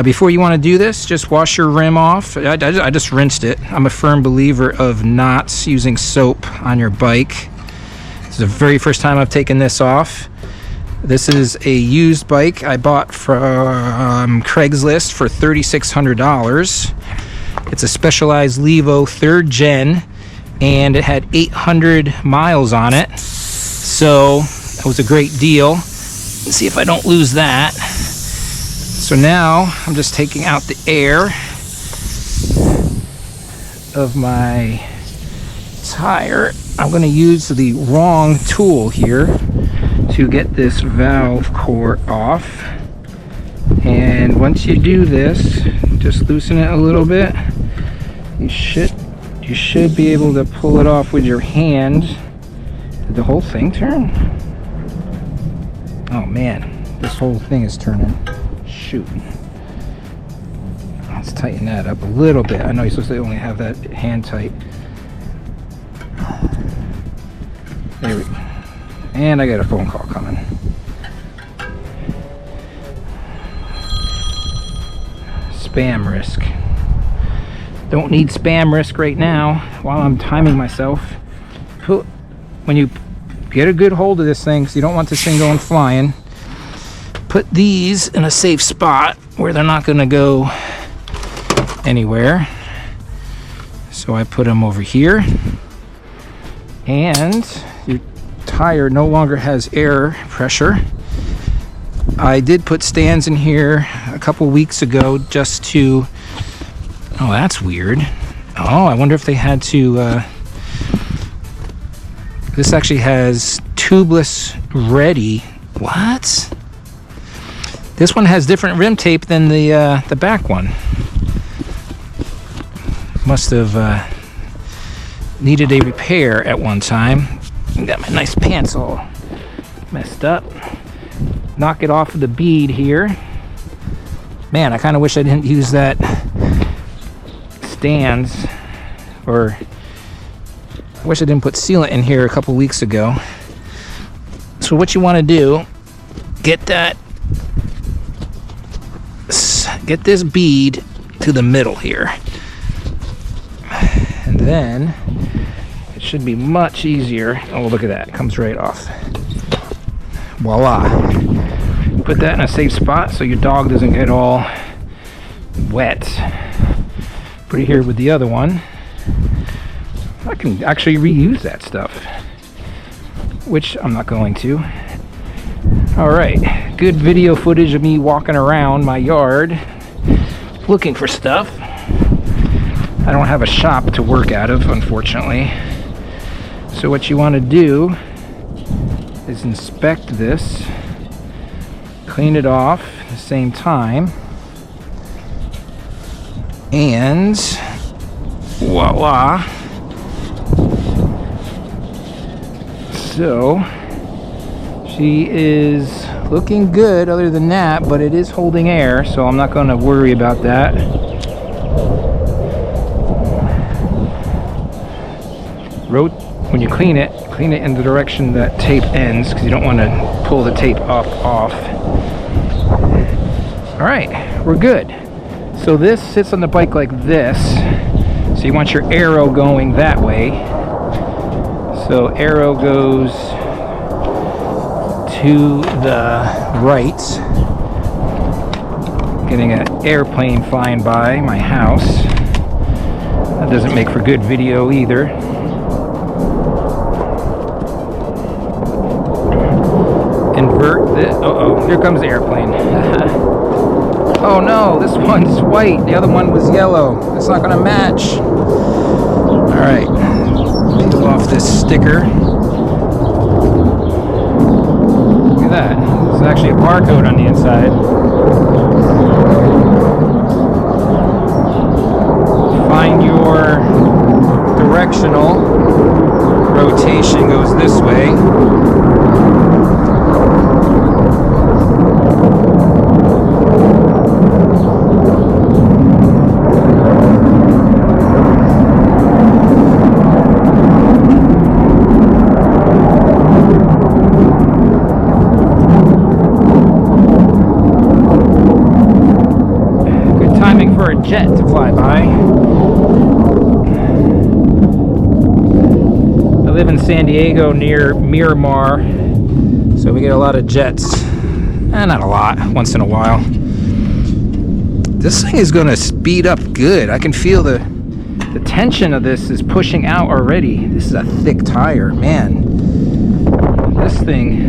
Before you want to do this, just wash your rim off. I just rinsed it. I'm a firm believer of not using soap on your bike. This is the very first time I've taken this off. This is a used bike I bought from Craigslist for $3,600. It's a Specialized Levo 3rd gen, and it had 800 miles on it. So that was a great deal. Let's see if I don't lose that. So now I'm just taking out the air of my tire. I'm going to use the wrong tool here to get this valve core off. And once you do this, just loosen it a little bit. You should be able to pull it off with your hand. Did the whole thing turn? Oh man, this whole thing is turning. Shoot. Let's tighten that up a little bit. I know you're supposed to only have that hand tight. There we go. And I got a phone call coming. Spam risk. Don't need spam risk right now while I'm timing myself. When you get a good hold of this thing, so you don't want this thing going flying, put these in a safe spot where they're not going to go anywhere. So I put them over here, and your tire no longer has air pressure. I did put stands in here a couple weeks ago just to... Oh, that's weird. Oh, I wonder if they had to... This actually has tubeless ready. What? This one has different rim tape than the back one. Must have needed a repair at one time. Got my nice pants all messed up. Knock it off of the bead here. Man, I kind of wish I didn't use that stands, or I wish I didn't put sealant in here a couple weeks ago. So what you want to do, get this bead to the middle here, and then it should be much easier. Oh, look at that, it comes right off. Voila. Put that in a safe spot so your dog doesn't get all wet. Put it here with the other one. I can actually reuse that stuff, which I'm not going to. Alright, good video footage of me walking around my yard looking for stuff. I don't have a shop to work out of, unfortunately. So what you want to do is inspect this, clean it off at the same time, and voila. So she is looking good other than that, but it is holding air, so I'm not going to worry about that. When you clean it in the direction that tape ends, because you don't want to pull the tape off. Alright, we're good. So this sits on the bike like this. So you want your arrow going that way. So arrow goes to the right. Getting an airplane flying by my house. That doesn't make for good video either. Invert this. Uh-oh, here comes the airplane. Oh no, this one's white. The other one was yellow. It's not going to match. Alright, peel off this sticker. Look at that. There's actually a barcode on the inside. Find your directional. Rotation goes this way. a jet to fly by. I live in San Diego near Miramar, so we get a lot of jets. Not a lot, once in a while. This thing is going to speed up good. I can feel the tension of this is pushing out already. This is a thick tire, man. This thing,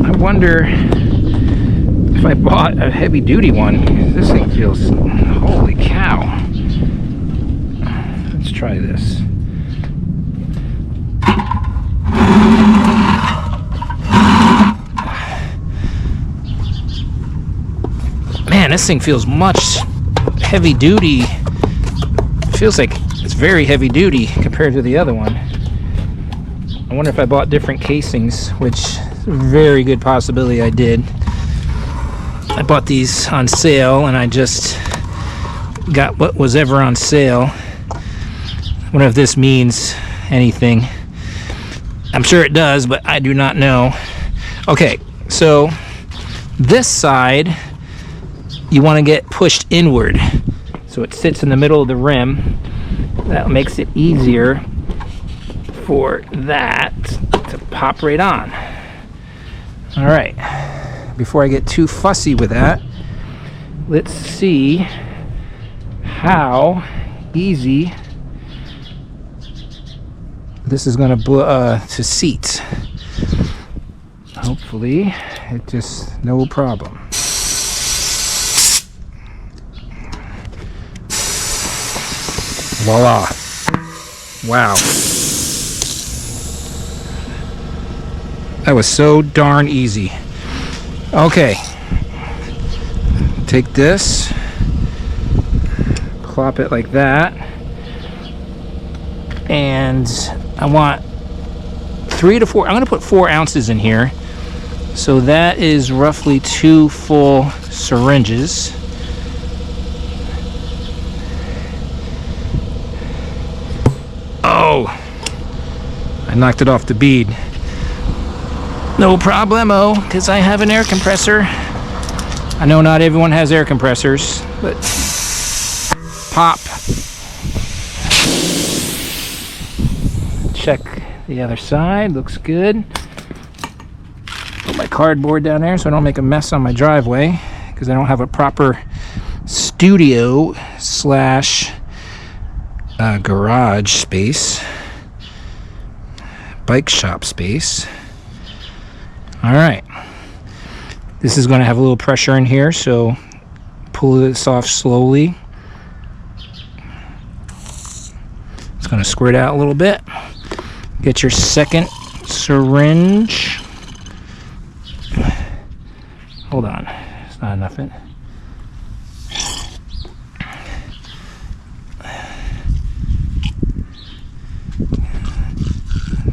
I wonder if I bought a heavy duty one. This thing feels, holy cow. Let's try this. Man, this thing feels much heavy duty. It feels like it's very heavy duty compared to the other one. I wonder if I bought different casings, which is a very good possibility I did. I bought these on sale and I just got what was ever on sale. I wonder if this means anything. I'm sure it does, but I do not know. Okay, so this side you want to get pushed inward so it sits in the middle of the rim. That makes it easier for that to pop right on. All right, before I get too fussy with that, let's see how easy this is going to seat. Hopefully it just no problem. Voila. Wow. That was so darn easy. Okay. Take this, plop it like that, and I want 3 to 4. I'm going to put 4 ounces in here. So that is roughly 2 full syringes. Oh, I knocked it off the bead. No problemo, because I have an air compressor. I know not everyone has air compressors, but pop. Check the other side, looks good. Put my cardboard down there so I don't make a mess on my driveway, because I don't have a proper studio slash garage space, bike shop space. All right, this is going to have a little pressure in here, so pull this off slowly. It's going to squirt out a little bit. Get your second syringe. Hold on, it's not enough in.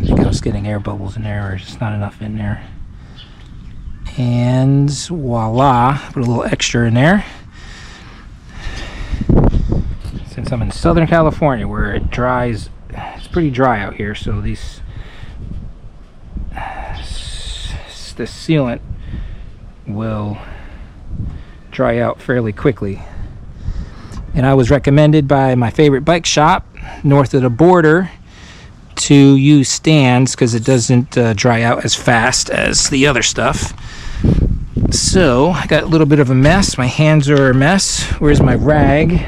I was getting air bubbles in there, or just not enough in there. And voila, put a little extra in there. Since I'm in Southern California where it dries, it's pretty dry out here, so the sealant will dry out fairly quickly. And I was recommended by my favorite bike shop north of the border to use stands because it doesn't dry out as fast as the other stuff. So I got a little bit of a mess. My hands are a mess. Where's my rag?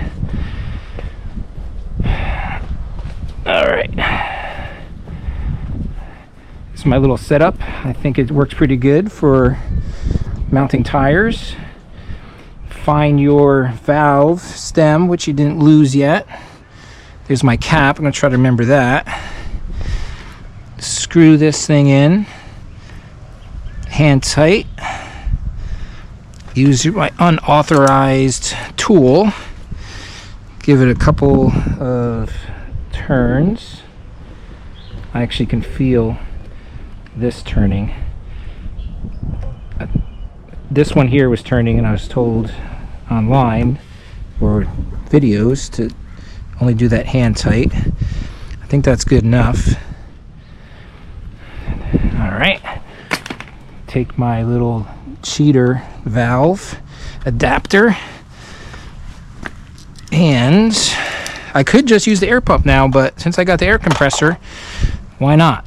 All right. This is my little setup. I think it works pretty good for mounting tires. Find your valve stem, which you didn't lose yet. There's my cap. I'm going to try to remember that. Screw this thing in. Hand tight. Use my unauthorized tool. Give it a couple of turns. I actually can feel this turning. This one here was turning, and I was told online for videos to only do that hand tight. I think that's good enough. Alright. Take my little cheater valve adapter, And I could just use the air pump now, but since I got the air compressor, why not?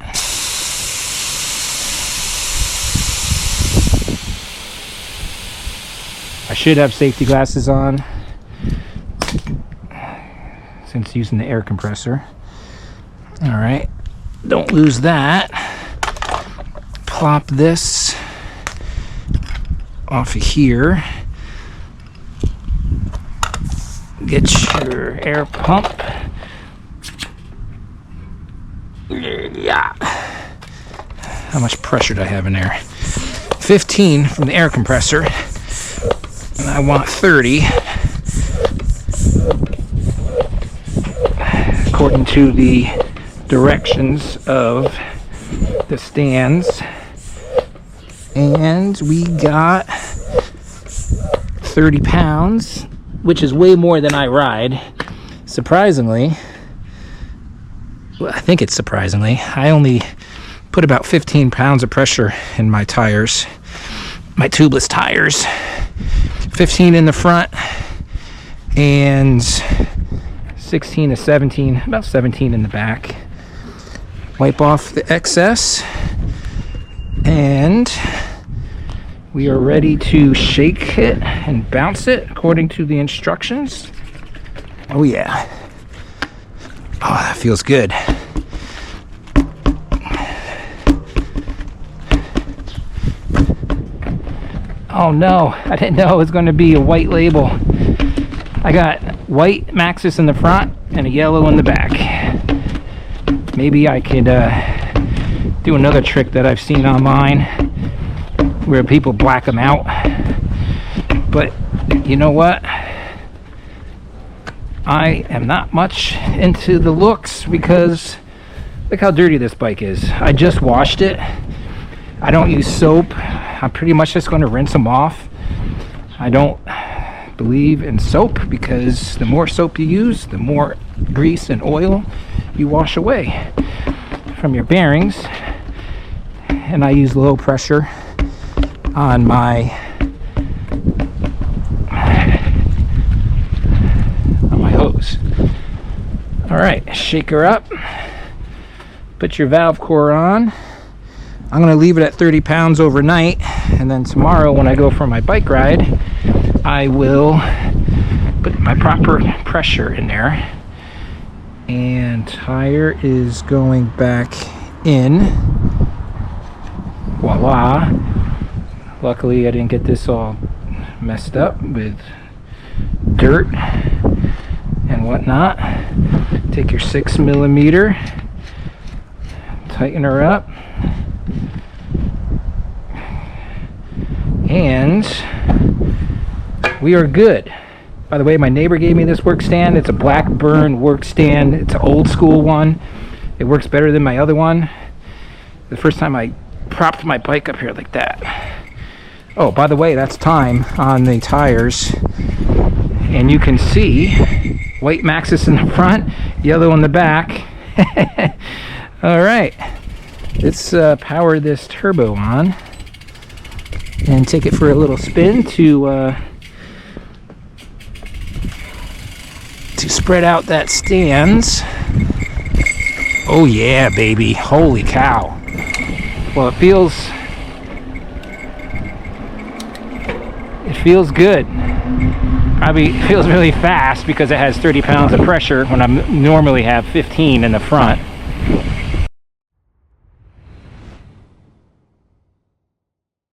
I should have safety glasses on since using the air compressor. All right, don't lose that. Plop this off of here. Get your air pump. Yeah. How much pressure do I have in there? 15 from the air compressor. And I want 30. According to the directions of the stands. And we got 30 pounds, which is way more than I ride. Surprisingly, well, I think it's surprisingly, I only put about 15 pounds of pressure in my tires, my tubeless tires. 15 in the front and 16 to 17, about 17 in the back. Wipe off the excess and we are ready to shake it and bounce it according to the instructions. Oh yeah. Oh, that feels good. Oh no, I didn't know it was going to be a white label. I got white MAXXIS in the front and a yellow in the back. Maybe I could do another trick that I've seen online where people black them out. But you know what? I am not much into the looks because look how dirty this bike is. I just washed it. I don't use soap. I'm pretty much just going to rinse them off. I don't believe in soap because the more soap you use, the more grease and oil you wash away from your bearings. And I use low pressure on my hose. All right, shake her up. Put your valve core on. I'm going to leave it at 30 pounds overnight, and then tomorrow when I go for my bike ride, I will put my proper pressure in there. And tire is going back in. Voila. Luckily I didn't get this all messed up with dirt and whatnot. Take your 6mm, tighten her up, and we are good. By the way, my neighbor gave me this work stand. It's a Blackburn work stand. It's an old school one. It works better than my other one. The first time I propped my bike up here like that. Oh, by the way, that's time on the tires. And you can see white MAXXIS in the front, yellow in the back. All right, let's power this turbo on and take it for a little spin to spread out that stands. Oh yeah, baby, holy cow. Well, it feels good. Probably feels really fast because it has 30 pounds of pressure when I normally have 15 in the front.